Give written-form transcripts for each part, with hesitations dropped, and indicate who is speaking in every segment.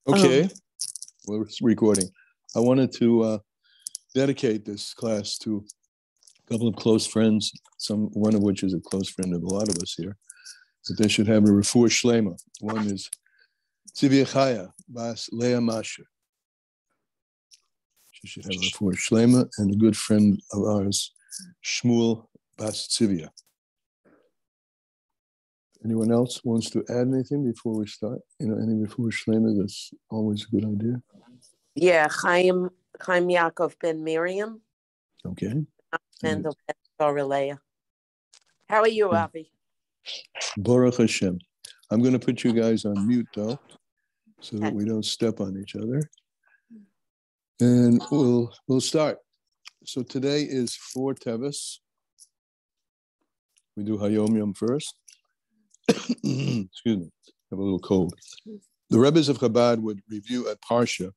Speaker 1: Okay, we're recording. I wanted to dedicate this class to a couple of close friends, one of which is a close friend of a lot of us here, that they should have a refuah shlema. One is Tzivia Chaya Bas Leah Masha. She should have a refuah shlema, and a good friend of ours, Shmuel Bas Tzivia. Anyone else wants to add anything before we start? Any refuah shlema, that's always a good idea.
Speaker 2: Yeah, Chaim Yaakov ben Miriam.
Speaker 1: Okay.
Speaker 2: Mendel ben Zoraleah. How are you, Avi?
Speaker 1: Baruch Hashem. I'm going to put you guys on mute, though, so that we don't step on each other. And we'll start. So today is 4 Teves. We do Hayom Yom first. Excuse me, I have a little cold. The Rebbes of Chabad would review a parsha,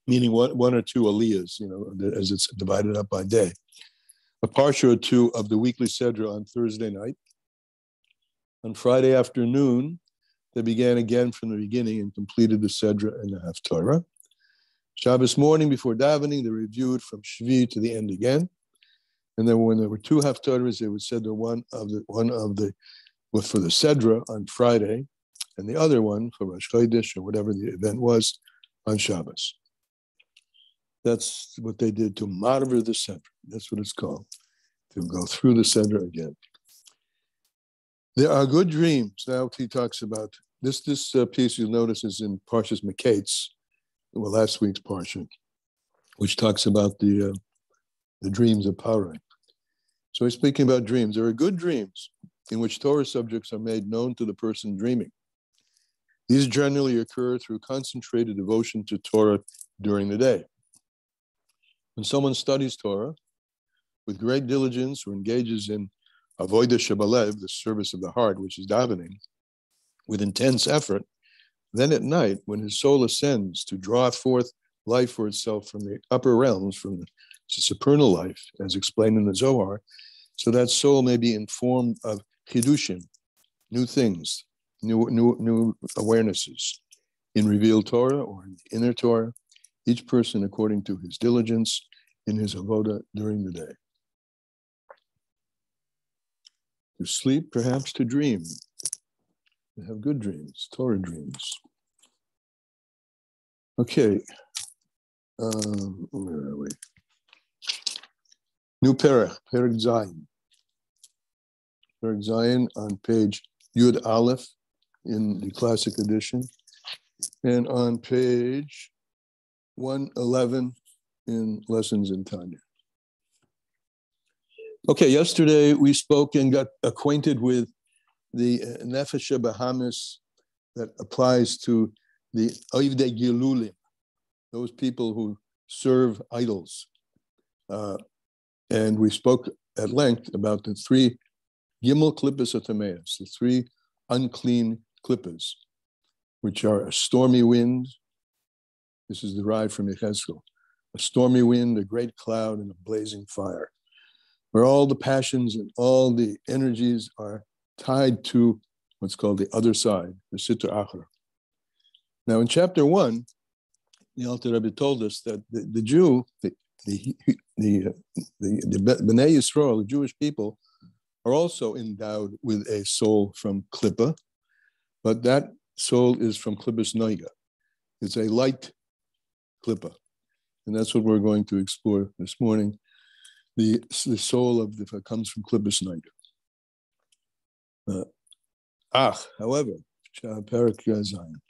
Speaker 1: meaning one or two aliyahs, as it's divided up by day. A parsha or two of the weekly Sedra on Thursday night. On Friday afternoon, they began again from the beginning and completed the Sedra and the Haftarah. Shabbos morning before davening, they reviewed from Shvi to the end again. And then when there were 2 Haftarahs, they would Sedra one of the for the Sedra on Friday, and the other one for Rosh Chodesh or whatever the event was on Shabbos. That's what they did to Marver the Sedra. That's what it's called, to go through the Sedra again. There are good dreams. Now he talks about this piece. You'll notice is in Parshas Meketz, last week's Parsha, which talks about the dreams of Parai. So he's speaking about dreams. There are good dreams in which Torah subjects are made known to the person dreaming. These generally occur through concentrated devotion to Torah during the day. When someone studies Torah with great diligence or engages in avodah shebalev, the service of the heart, which is davening, with intense effort, then at night, when his soul ascends to draw forth life for itself from the upper realms, from the supernal life, as explained in the Zohar, so that soul may be informed of chidushim, new things, new awarenesses in revealed Torah or in the inner Torah, each person according to his diligence in his avodah during the day. To sleep, perhaps to dream, to have good dreams, Torah dreams. Okay, where are we? New Perek Zayin. Perek Zayin on page Yud Aleph in the classic edition, and on page 111 in Lessons in Tanya. Okay, yesterday we spoke and got acquainted with the Nefesh Bahamis that applies to the Oivdei Gilulim, those people who serve idols. And we spoke at length about the 3 Gimel Klippas Atameas, the 3 unclean klippas, which are a stormy wind. This is derived from Yechezkel. A stormy wind, a great cloud, and a blazing fire, where all the passions and all the energies are tied to what's called the other side, the Sitra Achra. Now, in chapter 1, the Alter Rebbe told us that the Jew, the Bnei Yisrael, the Jewish people, are also endowed with a soul from Klippa, but that soul is from Klippas Noiga. It's a light Klippa, and that's what we're going to explore this morning. The soul of comes from Klippas Noiga. However, Perek Zayin.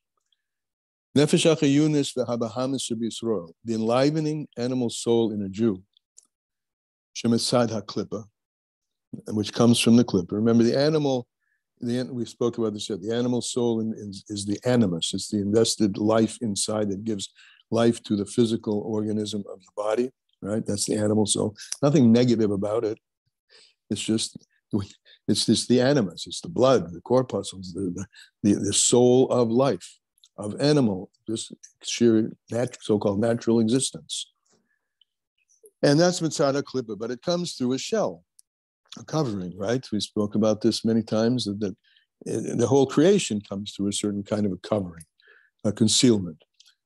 Speaker 1: Nefesh HaChayunis v'Habahamis Yisrael, the enlivening animal soul in a Jew, Shemesad HaKlippa, which comes from the Klippa. Remember, the animal, we spoke about this yet, the animal soul is the animus. It's the invested life inside that gives life to the physical organism of the body, right? That's the animal soul. Nothing negative about it. It's just the animus. It's the blood, the corpuscles, the soul of life, of animal, just sheer so-called natural existence. And that's Mitzad HaKlippa, but it comes through a shell, a covering, right? We spoke about this many times, that the whole creation comes through a certain kind of a covering, a concealment.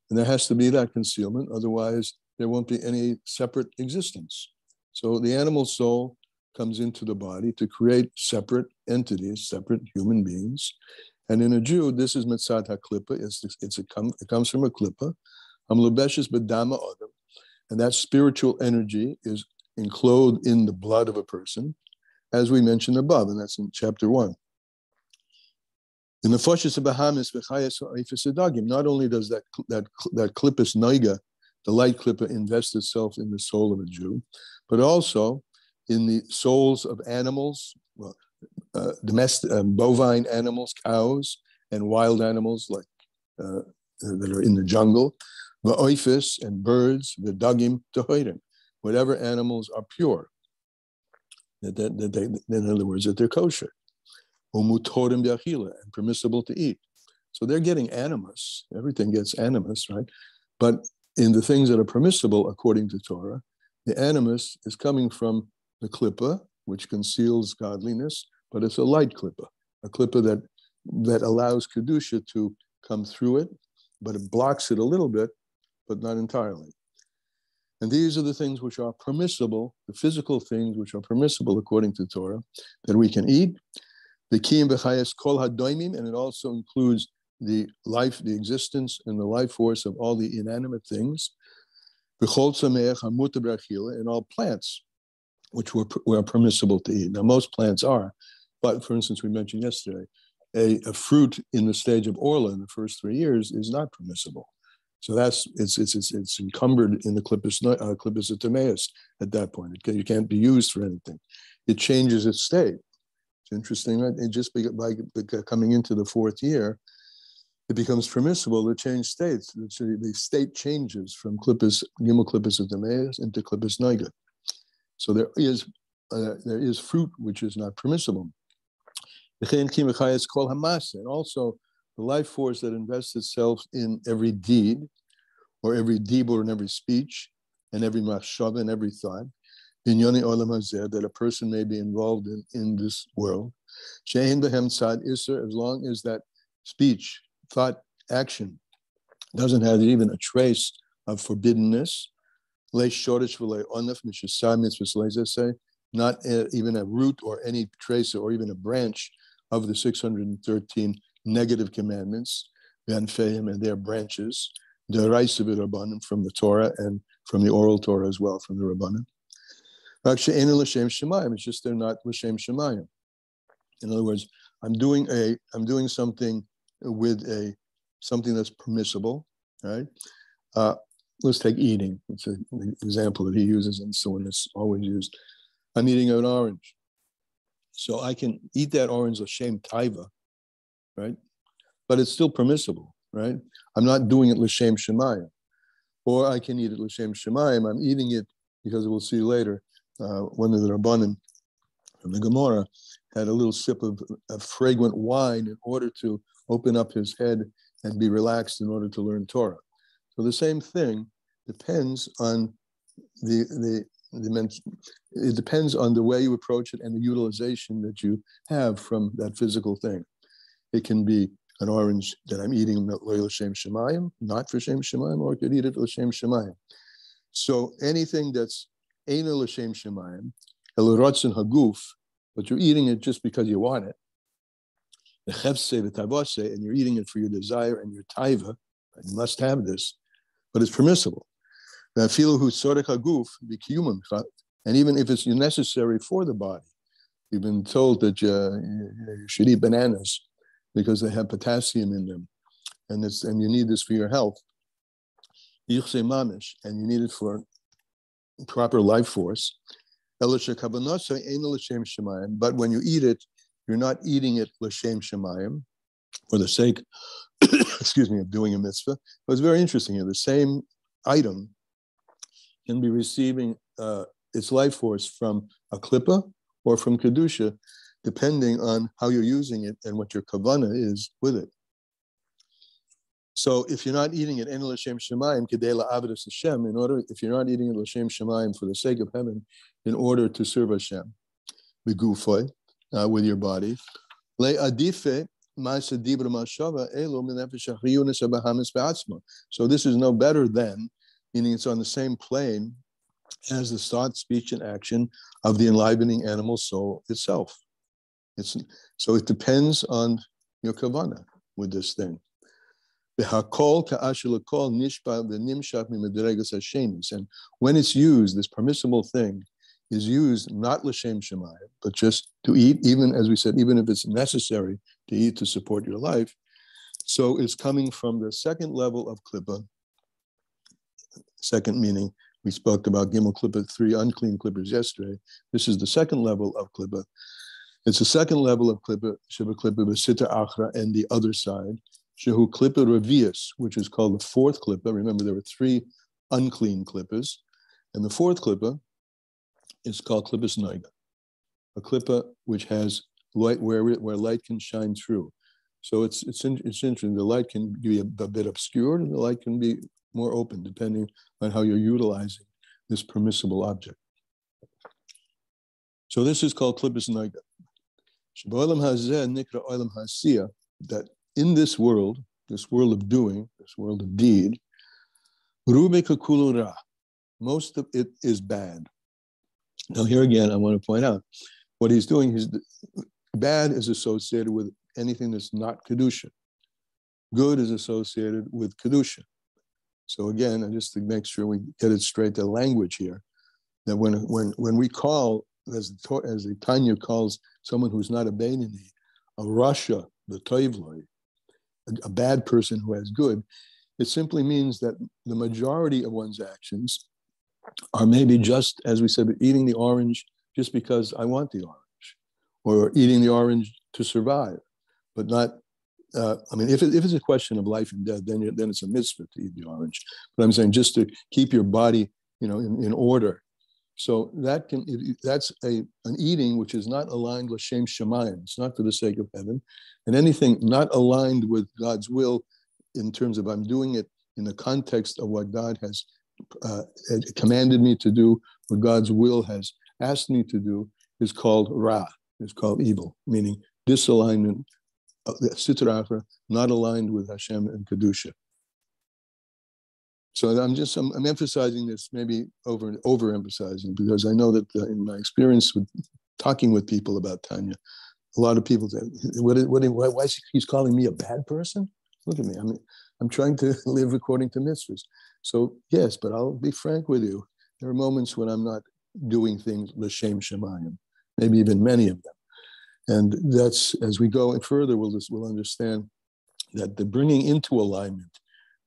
Speaker 1: And there has to be that concealment, otherwise there won't be any separate existence. So the animal soul comes into the body to create separate entities, separate human beings. And in a Jew, this is mitzad ha-klippa. It comes from a klippa. Hamlubeshes b'dama adam. And that spiritual energy is enclosed in the blood of a person, as we mentioned above, and that's in chapter 1. In the Foshis of Bahamas, not only does that klippus noiga, the light klippa, invest itself in the soul of a Jew, but also in the souls of animals, domestic, bovine animals, cows, and wild animals like that are in the jungle, the oifis and birds, the dagim tehorim, whatever animals are pure. In other words, that they're kosher, umutorim biachila, and permissible to eat. So they're getting animus. Everything gets animus, right? But in the things that are permissible according to Torah, the animus is coming from the klippa, which conceals godliness, but it's a light klippa, a klippa that allows kedusha to come through it, but it blocks it a little bit, but not entirely. And these are the things which are permissible, the physical things which are permissible according to Torah, that we can eat. The kiyim b'chayas kol hadoimim, and it also includes the life, the existence, and the life force of all the inanimate things. B'chol tzameach hamutar b'achila, and all plants, which were permissible to eat. Now, most plants are, but for instance, we mentioned yesterday, a fruit in the stage of orla in the first 3 years is not permissible. So it's encumbered in the clippus of Timaeus at that point. It can't be used for anything. It changes its state. It's interesting, right? It just by coming into the 4th year, it becomes permissible to change states. The state changes from gimel clippus of Timaeus into clippus noiga. So there is fruit which is not permissible. And also the life force that invests itself in every deed, or every dibur, and every speech, and every machshava, and every thought, that a person may be involved in this world. As long as that speech, thought, action doesn't have even a trace of forbiddenness, not even a root or any trace or even a branch of the 613 negative commandments, and their branches, the Raisa Rabbanim, from the Torah and from the oral Torah as well, from the Rabbanim. It's just they're not l'shem shemayim. In other words, I'm doing something with something that's permissible, right? Let's take eating. It's an example that he uses, and so one that's always used. I'm eating an orange, so I can eat that orange l'shem taiva, right? But it's still permissible, right? I'm not doing it l'shem shemayim. Or I can eat it l'shem shemayim. I'm eating it because we'll see later. One of the Rabbanim from the Gemara had a little sip of fragrant wine in order to open up his head and be relaxed in order to learn Torah. So the same thing depends on it depends on the way you approach it and the utilization that you have from that physical thing. It can be an orange that I'm eating l'shem shemayim, not for shem shemayim, or I could eat it l'shem shemayim. So anything that's eino l'shem shemayim, elorotzen haguf, but you're eating it just because you want it, and you're eating it for your desire and your taiva, you must have this, but it's permissible. And even if it's necessary for the body, you've been told that you should eat bananas because they have potassium in them, and you need this for your health. And you need it for proper life force. But when you eat it, you're not eating it l'shem shemayim for the sake, of doing a mitzvah. But it's very interesting here. The same item can be receiving its life force from a klippa or from kedusha, depending on how you're using it and what your kavanah is with it. So if you're not eating it en l'shem shemayim kedei la'avodas Hashem, if you're not eating it l'shem shemayim for the sake of heaven, in order to serve Hashem, b'gufay, with your body, Le'adife ma'aseh dibra mashava elo minefesh ha'chiyunis habahamis be'atzma. So this is no better than, meaning it's on the same plane as the thought, speech, and action of the enlivening animal soul itself. So it depends on your kavanah with this thing. And when it's used, this permissible thing is used not l'shem shemayim, but just to eat, even as we said, even if it's necessary to eat to support your life. So it's coming from the second level of klippa. Second meaning, we spoke about gimel klippa, 3 unclean clippers yesterday. This is the second level of klippa. It's the second level of klippa, sheba klippa b'sita achra, and the other side, shehu klippa revius, which is called the fourth klippa. Remember, there were 3 unclean klippas, and the fourth klippa is called klippas noiga, a klippa which has light where light can shine through. So it's interesting. The light can be a bit obscured, and the light can be more open, depending on how you're utilizing this permissible object. So this is called klippas noiga. That in this world of doing, this world of deed, most of it is bad. Now here again, I want to point out, what he's doing is bad is associated with anything that's not kedusha. Good is associated with kedusha. So again, just to make sure we get it straight, the language here, that when we call, as the Tanya calls someone who's not a Beinoni, a Rasha, the Teves, a bad person who has good, it simply means that the majority of one's actions are maybe just, as we said, eating the orange just because I want the orange, or eating the orange to survive, but not, if it's a question of life and death, then it's a mitzvah to eat the orange. But I'm saying just to keep your body, in order. So that's an eating which is not aligned with Shem Shemayim. It's not for the sake of heaven. And anything not aligned with God's will in terms of I'm doing it in the context of what God has commanded me to do, what God's will has asked me to do, is called Ra, is called evil, meaning disalignment, Sitra Achra, not aligned with Hashem and Kedusha. So I'm emphasizing this, maybe overemphasizing, because I know that in my experience with talking with people about Tanya, a lot of people say, why he's calling me a bad person? Look at me. I'm trying to live according to mitzvahs. So yes, but I'll be frank with you. There are moments when I'm not doing things l'shem shemayim, maybe even many of them. And that's, as we go further, we'll understand that the bringing into alignment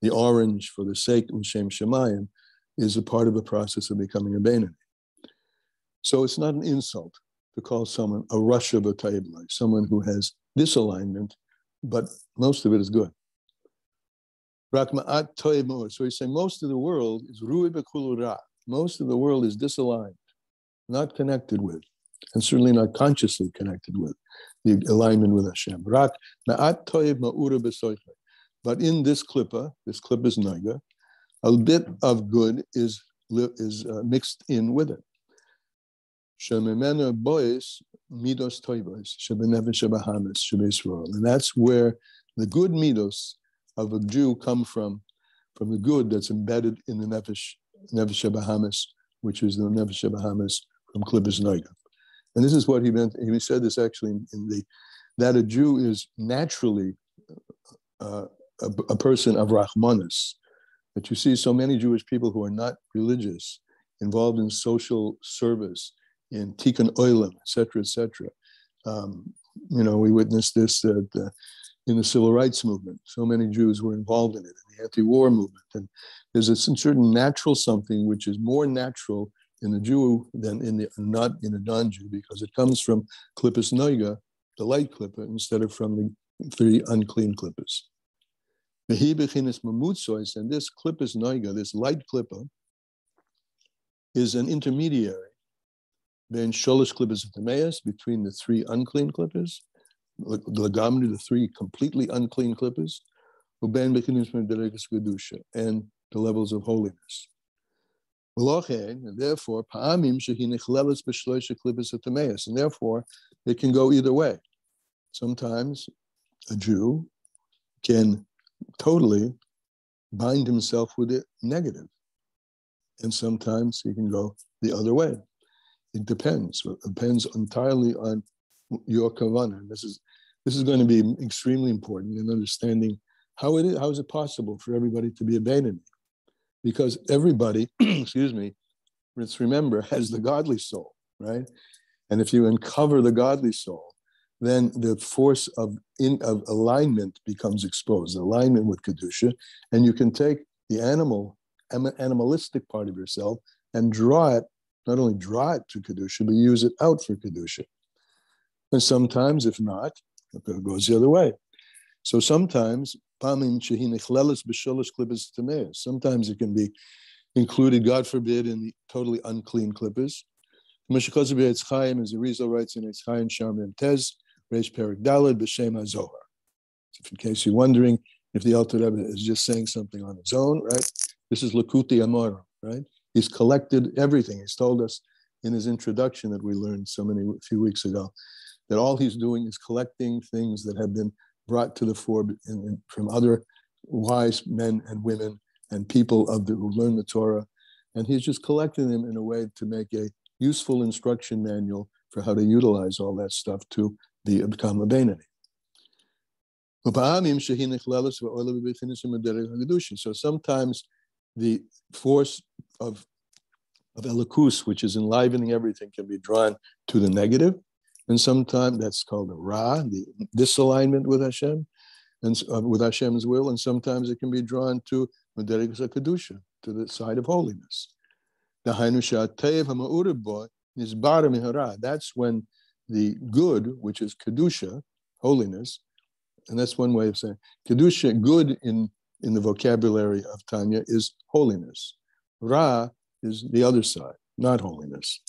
Speaker 1: the orange for the sake of Shem Shemayim is a part of the process of becoming a Beinoni. So it's not an insult to call someone a Rasha b'Teves, someone who has disalignment, but most of it is good. So he's saying most of the world is ru'i b'kulu ra. Most of the world is disaligned, not connected with, and certainly not consciously connected with the alignment with Hashem. Rak ma'at toiv ma'ura b'soichai. But in this klippa is noiga, a bit of good is mixed in with it. And that's where the good midos of a Jew come from the good that's embedded in the nefesh bahamis, which is the nefesh bahamis from klippas noiga. And this is what he meant. He said this actually that a Jew is naturally a person of Rahmanis, that you see so many Jewish people who are not religious, involved in social service, in Tikkun Olam, et cetera, et cetera. We witnessed this in the civil rights movement. So many Jews were involved in it, in the anti-war movement. And there's a certain natural something which is more natural in the Jew than not in a non-Jew, because it comes from klippas noiga, the light klippa, instead of from the 3 unclean klippas. And this klippas noiga, this light klippa, is an intermediary between sholosh klippas teves, between the 3 unclean klippas, the 3 completely unclean klippas, and the levels of holiness. And therefore, and therefore, it can go either way. Sometimes a Jew can totally bind himself with the negative. And sometimes he can go the other way. It depends. It depends entirely on your kavanah. This is going to be extremely important in understanding how is it possible for everybody to be a Beinoni? Because everybody, excuse me, let's remember, has the godly soul, right? And if you uncover the godly soul, then the force of alignment becomes exposed, alignment with Kedusha, and you can take the animalistic part of yourself and draw it, not only draw it to Kedusha, but use it out for Kedusha. And sometimes, if not, it goes the other way. So sometimes, sometimes it can be included, God forbid, in the totally unclean klippas. As the Rizal writes in Eitz Chaim Sham and Teves, Reish Perik Daled B'Shem HaZohar. So in case you're wondering if the Alter Rebbe is just saying something on his own, right? This is Lakuti Amora, right? He's collected everything. He's told us in his introduction that we learned a few weeks ago, that all he's doing is collecting things that have been brought to the fore from other wise men and women and people who learn the Torah, and he's just collecting them in a way to make a useful instruction manual for how to utilize all that stuff to become a Beinoni. So sometimes the force of Elokus, which is enlivening everything, can be drawn to the negative, and sometimes that's called the Ra, the disalignment with Hashem, and with Hashem's will, and sometimes it can be drawn to Mederek Kedusha, to the side of holiness. That's when the good, which is Kedusha, holiness, and that's one way of saying Kedusha, good in the vocabulary of Tanya, is holiness. Ra is the other side, not holiness.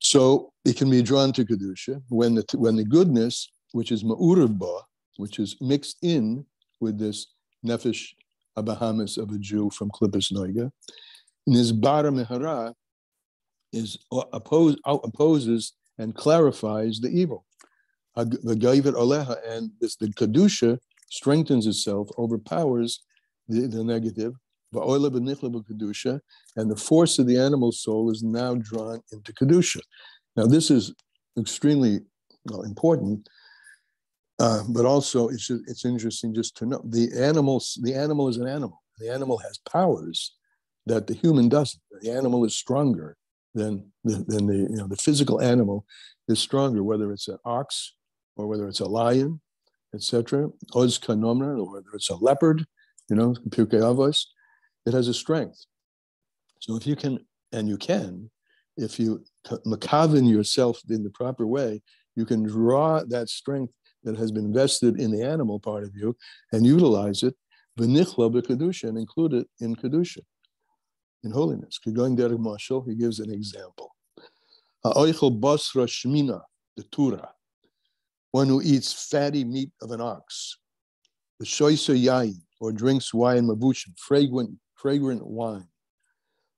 Speaker 1: So it can be drawn to Kedusha when the goodness, which is Ma'urav ba, which is mixed in with this Nefesh Abahamis of a Jew from Klippas Noiga, Nizbara Mehara opposes and clarifies the evil. The Gaivet Aleha, and the Kedusha strengthens itself, overpowers the negative, and the force of the animal soul is now drawn into Kedusha. Now, this is extremely important, but also it's interesting just to know the animal is an animal. The animal has powers that the human doesn't. The animal is stronger than the physical animal is stronger, whether it's an ox or whether it's a lion, etc. Oz kanomra, or whether it's a leopard, Pirkei Avos, it has a strength. So if you can, if you makaven yourself in the proper way, you can draw that strength that has been vested in the animal part of you and utilize it, v'nichla b'kedusha, and include it in kedusha, in holiness. Going derech mashal, he gives an example. Ha'oichel basra shmina, the Torah, one who eats fatty meat of an ox, the shoysa yayin, or drinks wine mavushim, fragrant wine,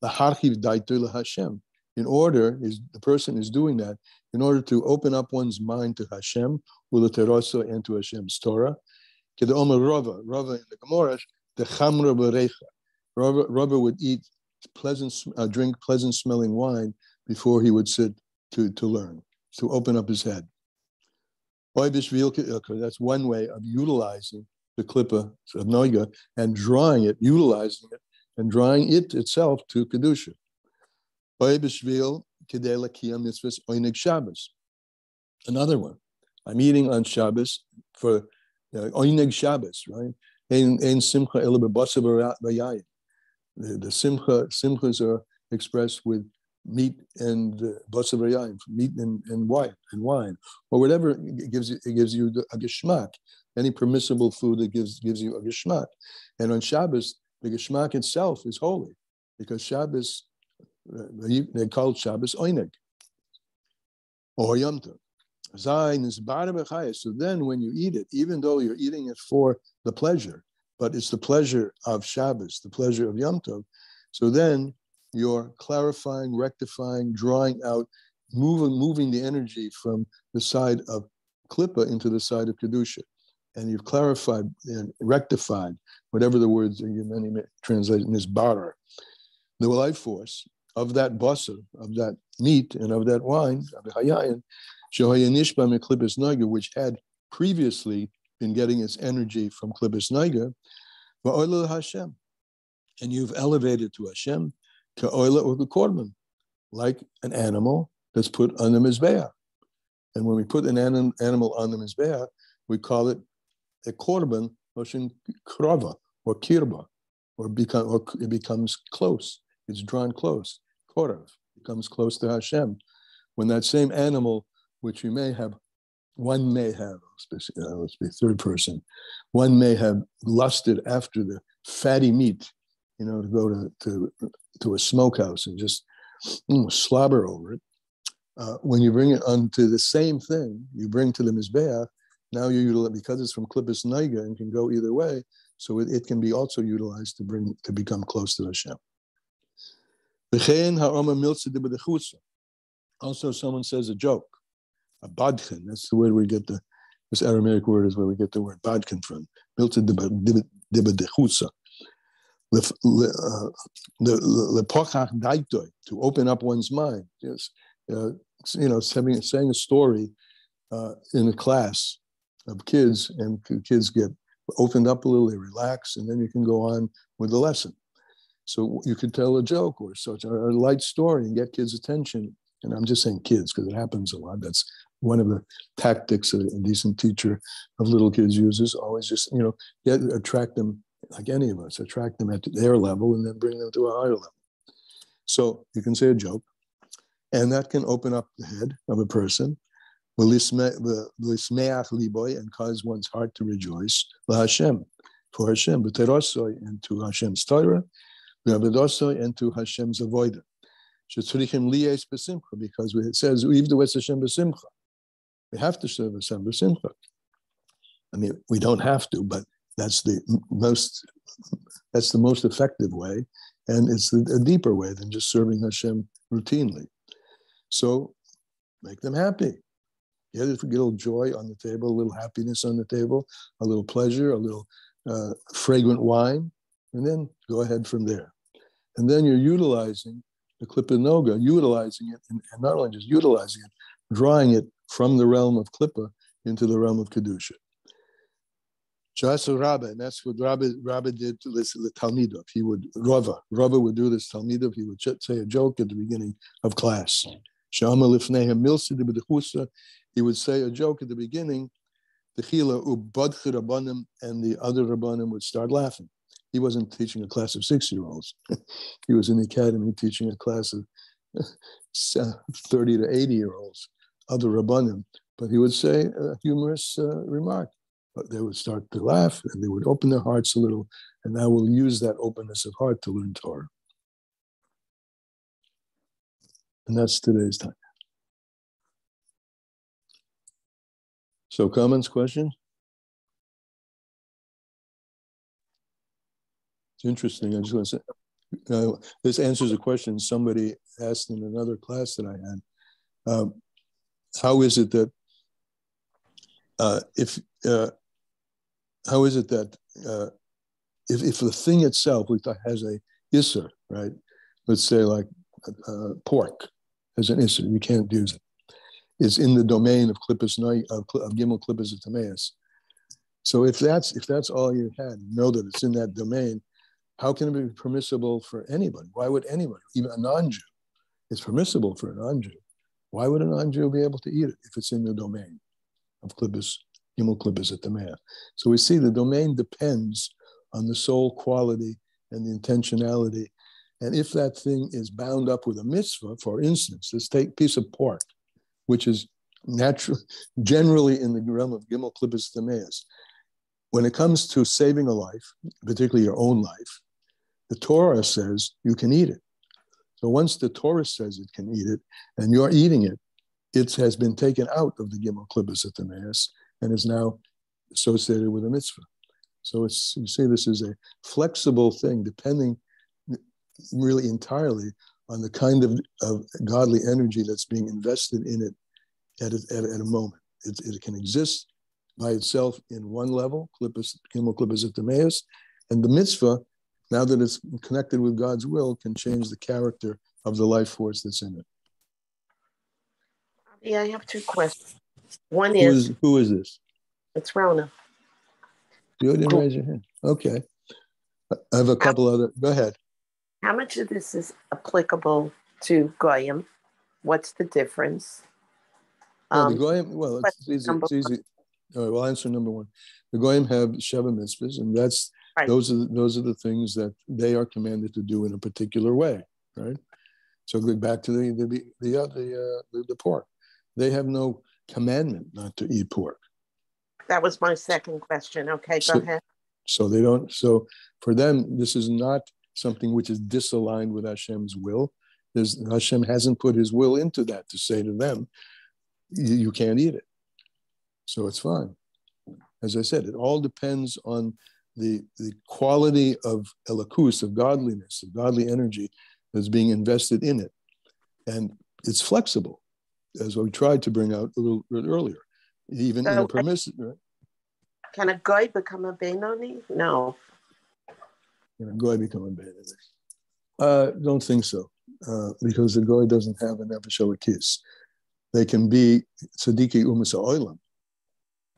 Speaker 1: the harchiv daitu Hashem. The person is doing that in order to open up one's mind to Hashem, u'leterosa, and to Hashem's Torah. Kede omer Rava in the Gemara, the chamra berecha. Rava would drink pleasant smelling wine before he would sit to learn, to open up his head. That's one way of utilizing the klippa of noiga and utilizing it, and drawing it itself to kedusha. Another one. I'm eating on Shabbos for oineg Shabbos, right? Ein simcha ela b'basa v'yayin. The simchas are expressed with meat and basa v'yayin, meat and wine, or whatever it gives you a geschmack. Any permissible food that gives you a geschmack. And on Shabbos, the geschmack itself is holy, because Shabbos, they call Shabbos oineg or Yom Tov. So then when you eat it, even though you're eating it for the pleasure, but it's the pleasure of Shabbos, the pleasure of Yom Tov, so then you're clarifying, rectifying, drawing out, moving the energy from the side of Klippa into the side of Kedusha. And you've clarified and rectified, whatever the words that you many translate in this barar, the life force of that basar, of that meat, and of that wine, of the hayayin, which had previously been getting its energy from Klippus Neiger, Hashem. And you've elevated to Hashem, ka'oila or the korban, like an animal that's put on the mizbeach. And when we put an animal on the mizbeach, we call it a korban, oshin krava, or kirba, or it becomes close. It's drawn close. Korav becomes close to Hashem. When that same animal, which one may have, let's be third person, one may have lusted after the fatty meat, to go to a smokehouse and just slobber over it. When you bring it onto the same thing, you bring to the mizbeach, now you utilize, because it's from Klippus Neiga and can go either way, so it can be also utilized to become close to Hashem. Also, someone says a joke, a badchen. That's the word we get this Aramaic word is where we get the word badchen from. Miltzah dibadechutza. To open up one's mind. Yes. Saying a story in a class of kids, and kids get opened up a little, they relax, and then you can go on with the lesson. So you could tell a joke or such, or a light story, and get kids' attention. And I'm just saying kids because it happens a lot. That's one of the tactics a decent teacher of little kids uses. Always just attract them, like any of us, attract them at their level and then bring them to a higher level. So you can say a joke, and that can open up the head of a person, and cause one's heart to rejoice, for Hashem, and to Hashem's Torah, and to Hashem's avodah. Because it says, we have to serve Hashem b'simcha. I mean, we don't have to, but that's the most effective way, and it's a deeper way than just serving Hashem routinely. So make them happy. Get a little joy on the table, a little happiness on the table, a little pleasure, a little fragrant wine, and then go ahead from there. And then you're utilizing the Klippa Noga, utilizing it, and not only just utilizing it, drawing it from the realm of Klippa into the realm of Kedusha. Shasu Rabba, and that's what Rabba did to this Talmidov. Rava would do this Talmidov. He would say a joke at the beginning of class. He would say a joke at the beginning, the Chila Ubadchi Rabbanim, and the other Rabbanim would start laughing. He wasn't teaching a class of 6-year-olds. He was in the academy teaching a class of 30 to 80-year-olds, other Rabbanim. But he would say a humorous remark. But they would start to laugh, and they would open their hearts a little, and now we'll use that openness of heart to learn Torah. And that's today's time. So comments, questions? It's interesting. I just want to say, this answers a question somebody asked in another class that I had. How is it that if the thing itself has a isser, right? Let's say like pork has an isser, you can't use it. It's in the domain of Gimel Klippus Tameas. So if that's all you had, know that it's in that domain. How can it be permissible for anybody? Why would anybody, even a non-Jew? It's permissible for a non-Jew. Why would a non-Jew be able to eat it if it's in the domain of Klippus, Gimel Klippus Tameas? So we see the domain depends on the soul quality and the intentionality. And if that thing is bound up with a mitzvah, for instance, let's take a piece of pork, which is generally in the realm of Gimel Klippus Tameas. When it comes to saving a life, particularly your own life, the Torah says you can eat it. So once the Torah says it can eat it, and you're eating it, it has been taken out of the Gimel Klippus Tameas and is now associated with a mitzvah. So you see, this is a flexible thing, depending really entirely on the kind of godly energy that's being invested in it at a moment. it can exist by itself in one level, klippus, gimel klippus et Teves, and the mitzvah, now that it's connected with God's will, can change the character of the life force that's in it.
Speaker 2: Yeah, I have two questions. One is
Speaker 1: who is this?
Speaker 2: it's Rona.
Speaker 1: You didn't raise your hand. Okay. I have a couple other. Go ahead.
Speaker 2: How much of this is applicable to Goyim? What's the difference?
Speaker 1: Well, the Goyim, well, it's easy. It's easy. All right, well, I'll answer number one. The Goyim have Sheva mitzvahs, and that's right. Those are the things that they are commanded to do in a particular way, right? So go back to the pork. They have no commandment not to eat pork.
Speaker 2: That was my second question. Okay, go ahead.
Speaker 1: So they don't. So for them, this is not something which is disaligned with Hashem's will. Hashem hasn't put His will into that to say to them, you can't eat it. So it's fine. As I said, it all depends on the quality of elikus, of godliness, of godly energy that's being invested in it. And it's flexible, as we tried to bring out a little bit earlier. Even in a permissive...
Speaker 2: Can a goy become a Benoni? No.
Speaker 1: Can a goy become a Benoni? Don't think so. Because the goy doesn't have an nefesh elokis. They can be tzadiki umas ha'olam.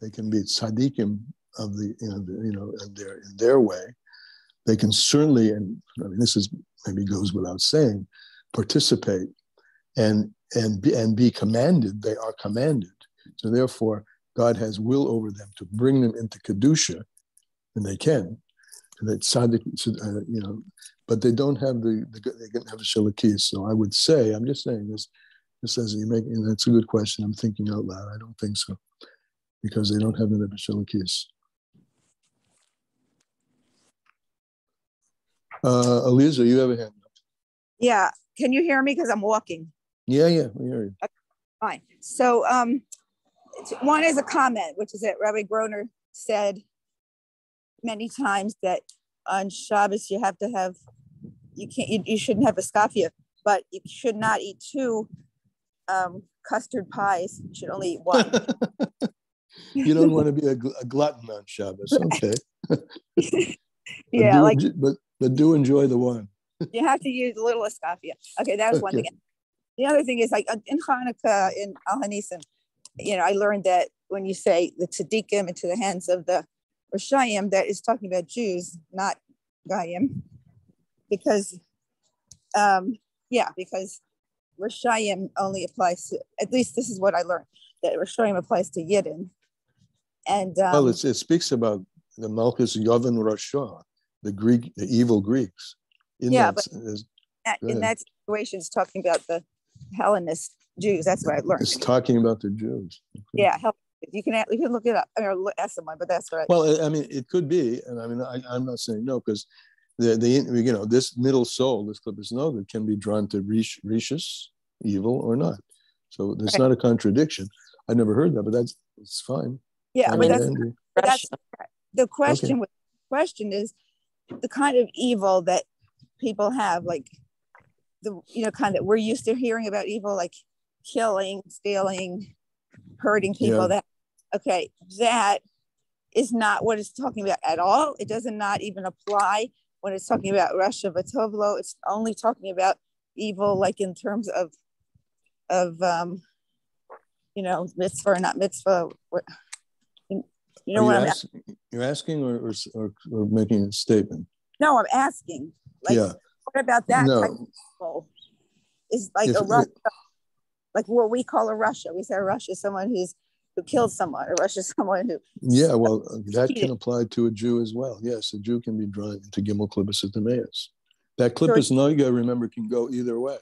Speaker 1: They can be tzadikim of in their way. They can certainly, and I mean this is maybe goes without saying, participate and be commanded. They are commanded. So therefore, God has will over them to bring them into kedusha, and they can. And that tzaddik, but they don't have they don't have a shalakis. So I would say, I'm just saying this. This says that's a good question. I'm thinking out loud. I don't think so, because they don't have the shalakis. Aliza, you have a hand up.
Speaker 3: Yeah. Can you hear me? Because I'm walking.
Speaker 1: Yeah, we hear you.
Speaker 3: Okay, fine. So one is a comment, which is that Rabbi Groner said many times that on Shabbos you have to have, you shouldn't have a skafia, but you should not eat two custard pies. You should only eat one.
Speaker 1: You don't want to be a glutton on Shabbos, okay?
Speaker 3: Yeah,
Speaker 1: but do enjoy the one.
Speaker 3: You have to use a little escafia. Okay, that was one thing. The other thing is, like in Hanukkah, in Al Hanisim, I learned that when you say the tzaddikim into the hands of the Rishayim, that is talking about Jews, not Goyim, because because Rishayim only applies to, at least this is what I learned, that Rishayim applies to Yidden. And
Speaker 1: well, it speaks about the Malchus Yavin Rasha, the evil Greeks.
Speaker 3: In that situation, it's talking about the Hellenist Jews. That's what I learned.
Speaker 1: It's talking about the Jews. Okay.
Speaker 3: Yeah, you can look it up. I mean, ask someone, but that's right.
Speaker 1: Well, I mean, it could be, and I mean, I'm not saying no, because this middle soul, this klippus noga, can be drawn to rishus, evil, or not. So there's not a contradiction. I never heard that, but it's fine.
Speaker 3: Yeah, but that's the question. Okay. The question is the kind of evil that people have, like kind of we're used to hearing about evil, like killing, stealing, hurting people. Yeah. That is not what it's talking about at all. It does not even apply when it's talking about Rasha V'Tovlo. It's only talking about evil, like in terms of mitzvah or not mitzvah.
Speaker 1: You're asking or making a statement?
Speaker 3: No, I'm asking. What about that type of evil? Is like a Russia, like what we call a Russia. We say a Russia is someone who killed someone. A Russia is someone who.
Speaker 1: Yeah, well, that can apply to a Jew as well. Yes, a Jew can be drawn into Gimel Klippus et Teves. That Klippus Noga, remember, can go either way.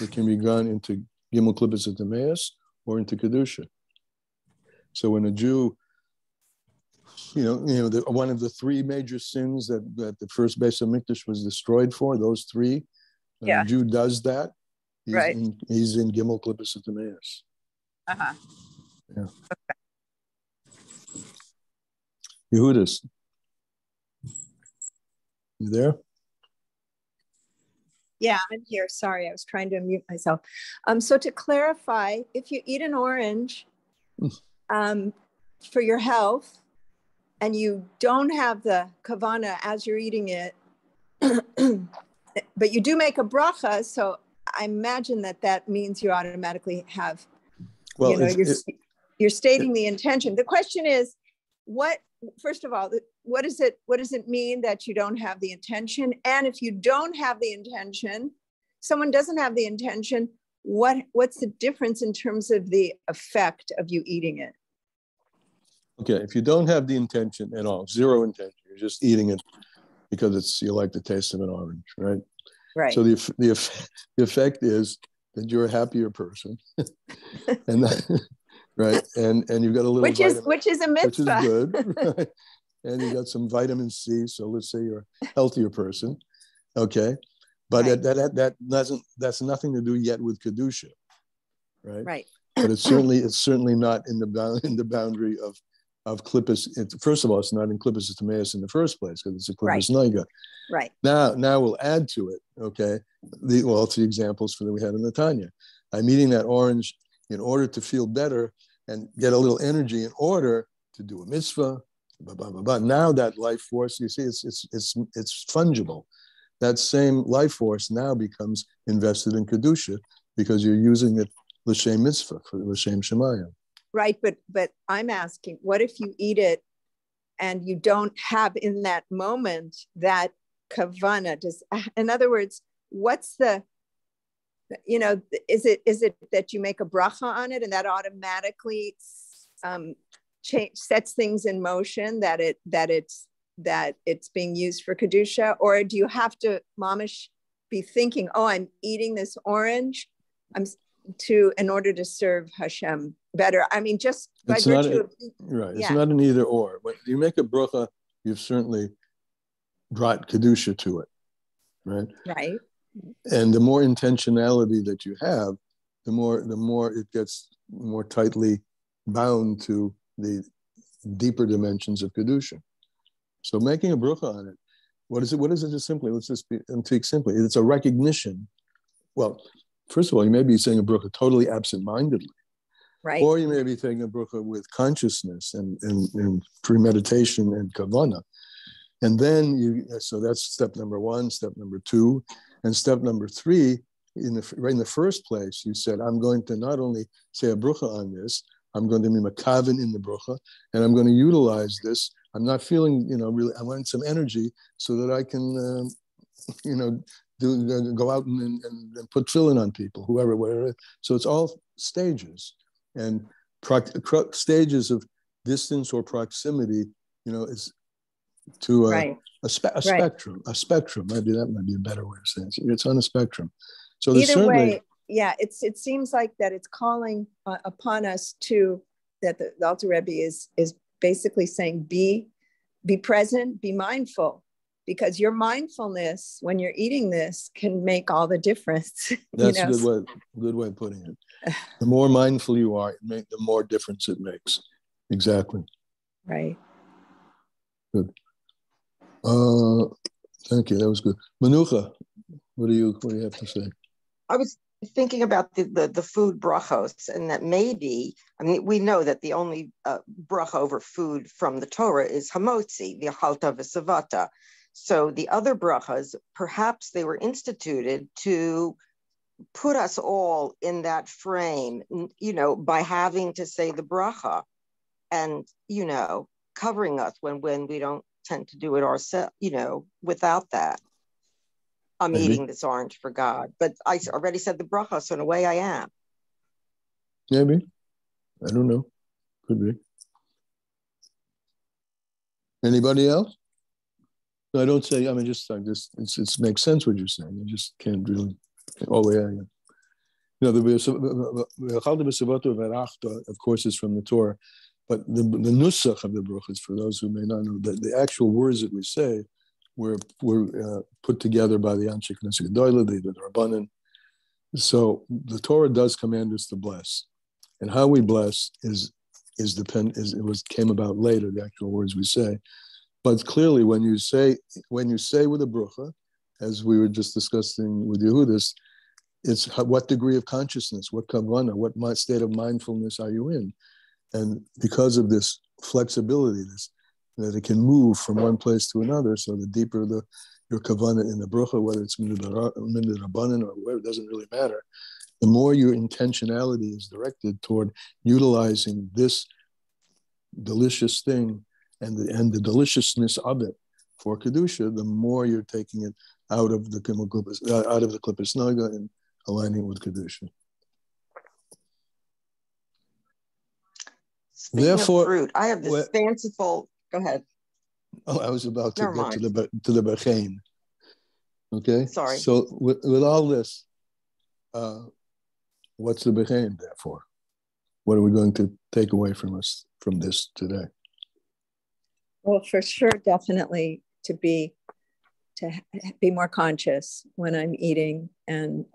Speaker 1: It can be gone into Gimel Klippus et Teves or into Kedusha. So when a Jew, one of the three major sins that the first Beis HaMikdash was destroyed for, those three, when a Jew does that, he's in Gimel Klippus et Teves.
Speaker 3: Uh-huh.
Speaker 1: Yeah. Okay. Yehudis, you there?
Speaker 4: Yeah, I'm here. Sorry, I was trying to unmute myself. So to clarify, if you eat an orange for your health, and you don't have the kavana as you're eating it, but you do make a bracha, so I imagine that means you automatically have,
Speaker 1: well,
Speaker 4: you're stating the intention. The question is, first of all, what does it mean that you don't have the intention? And if you don't have the intention, someone doesn't have the intention, what's the difference in terms of the effect of you eating it?
Speaker 1: Okay, if you don't have the intention at all, zero intention, you're just eating it because you like the taste of an orange, right?
Speaker 4: Right.
Speaker 1: So the effect is that you're a happier person, and that, right, and you've got a little
Speaker 4: which is a mitzvah,
Speaker 1: which is good, right? And you got some vitamin C. So let's say you're a healthier person, okay, but right. that's nothing to do yet with kedusha, right?
Speaker 4: Right.
Speaker 1: But it's certainly not in the boundary of klippus. First of all, it's not in klippus tameus in the first place because it's a klippus noiga.
Speaker 4: Right.
Speaker 1: Now we'll add to it, okay? It's the examples that we had in the Tanya. I'm eating that orange in order to feel better and get a little energy in order to do a mitzvah. Blah, blah, blah, blah. Now that life force, you see, it's fungible. That same life force now becomes invested in kedusha because you're using it l'shem mitzvah, for l'shem shemayim.
Speaker 4: Right, but I'm asking, what if you eat it and you don't have in that moment that kavana? In other words, what's the, is it that you make a bracha on it and that automatically sets things in motion, that it's being used for kedusha? Or do you have to mamish be thinking, oh, I'm eating this orange in order to serve Hashem better? I mean, just by virtue of...
Speaker 1: Right, it's not an either or. When you make a bracha, you've certainly brought kedusha to it, right?
Speaker 4: Right.
Speaker 1: And the more intentionality that you have, the more it gets more tightly bound to the deeper dimensions of kedusha. So making a bracha on it, what is it just simply? Let's just speak simply. It's a recognition. Well, first of all, you may be saying a bracha totally absent-mindedly.
Speaker 4: Right.
Speaker 1: Or you may be saying a bracha with consciousness and premeditation and kavana. And then so that's step number one, step number two. And step number three, in the first place, you said, I'm going to not only say a bracha on this, I'm going to be makaven in the bracha, and I'm going to utilize this. I'm not feeling, really, I want some energy so that I can, go out and put tefillin on people, whatever. So it's all stages. And stages of distance or proximity, is to a spectrum. A spectrum. Maybe that might be a better way of saying it. It's on a spectrum. So
Speaker 4: either way, it seems like that it's calling upon us that the Alter Rebbe is basically saying, be present, be mindful, because your mindfulness when you're eating this can make all the difference.
Speaker 1: That's a good way of putting it. The more mindful you are, the more difference it makes. Exactly.
Speaker 4: Right.
Speaker 1: Good. Thank you. That was good. Manucha, what do you have to say?
Speaker 5: I was thinking about the food brachos, and that maybe, we know that the only bracha over food from the Torah is hamotzi, the halta v'savata. So the other brachas, perhaps they were instituted to put us all in that frame, by having to say the bracha and, covering us when we don't tend to do it ourselves, without that. I'm
Speaker 1: Maybe.
Speaker 5: Eating this orange for God, but I already said the bracha, so in a way I am.
Speaker 1: Maybe. I don't know. Could be. Anybody else? No, I don't say, it makes sense what you're saying. I just can't really, of course, is from the Torah, but the nusach of the brachas, for those who may not know, the actual words that we say were put together by the Anshe Knesset Gedolah, the Rabbanan. So the Torah does command us to bless, and how we bless came about later. The actual words we say, but clearly when you say with a bracha, as we were just discussing with Yehudis, it's what degree of consciousness, what kavanah, what state of mindfulness are you in? And because of this flexibility, that it can move from one place to another, so the deeper your kavanah in the bracha, whether it's min rabbanan or whatever, it doesn't really matter. The more your intentionality is directed toward utilizing this delicious thing and the deliciousness of it for kedusha, the more you're taking it out of the klippus naga and aligning with kedusha.
Speaker 5: Speaking Therefore, of fruit, I have this fanciful. Go ahead.
Speaker 1: Oh, I was about to
Speaker 5: Never
Speaker 1: get
Speaker 5: mind.
Speaker 1: to the bechein. Okay.
Speaker 5: Sorry.
Speaker 1: So with all this, what's the bechein there for? What are we going to take away from this today?
Speaker 4: Well, for sure, definitely to be more conscious when I'm eating, and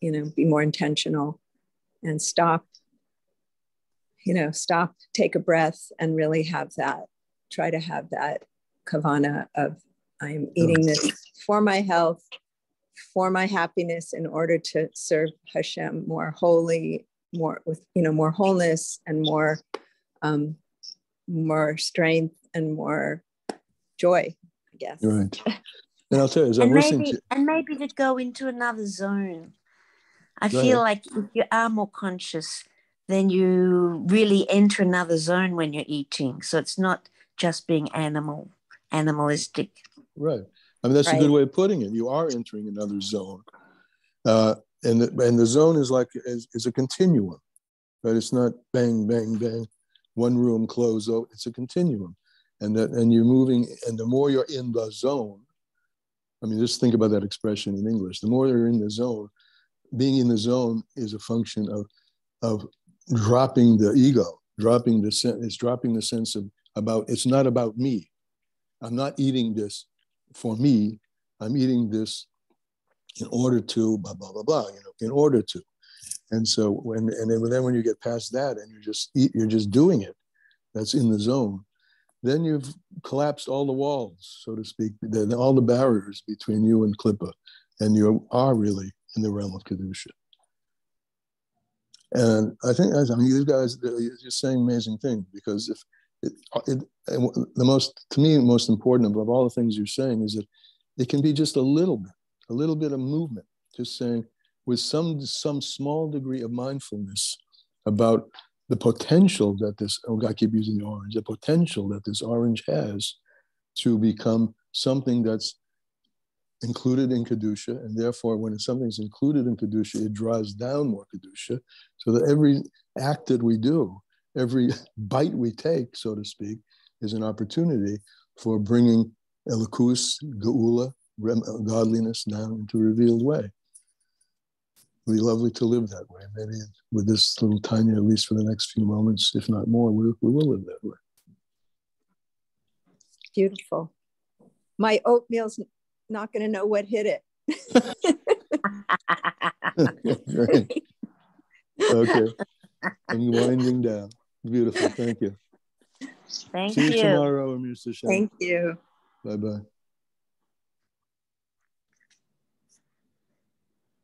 Speaker 4: be more intentional, and stop, take a breath, and really try to have that kavana of, I'm eating this for my health, for my happiness, in order to serve Hashem more wholly, more with more wholeness, and more strength and more joy, I guess.
Speaker 1: Right. And I'll tell you, as I'm listening
Speaker 6: and maybe to go into another zone. I
Speaker 1: Go
Speaker 6: feel
Speaker 1: ahead.
Speaker 6: like if you are more conscious, then you really enter another zone when you're eating. So it's not just being animalistic.
Speaker 1: Right. I mean, that's a good way of putting it. You are entering another zone. And the zone is is a continuum, right? It's not bang, bang, bang, one room, close. Oh, it's a continuum. And you're moving, and the more you're in the zone, I mean, just think about that expression in English. The more you're in the zone, being in the zone is a function of dropping the ego, dropping the sense of it's not about me. I'm not eating this for me. I'm eating this in order to blah blah blah blah. In order to. And so then when you get past that and you're just doing it, that's in the zone. Then you've collapsed all the walls, so to speak, all the barriers between you and Klippa, and you are really in the realm of Kedusha. And I think, these guys, you're saying amazing things, because to me, most important of all the things you're saying is that it can be just a little bit of movement, just saying with some small degree of mindfulness about the potential that I keep using the orange, the potential that this orange has to become something that's included in Kedusha, and therefore when something's included in Kedusha, it draws down more Kedusha, so that every act that we do, every bite we take, so to speak, is an opportunity for bringing Elikus, Geula, godliness down into a revealed way. It would be lovely to live that way. Maybe with this little Tanya, at least for the next few moments, if not more, we will live that way.
Speaker 4: Beautiful. My oatmeal's not going to know what hit it.
Speaker 1: Great. Okay. I'm winding down. Beautiful. Thank you.
Speaker 6: Thank
Speaker 1: See
Speaker 6: you.
Speaker 1: you tomorrow, Amir Sashem.
Speaker 4: Thank you.
Speaker 1: Bye-bye.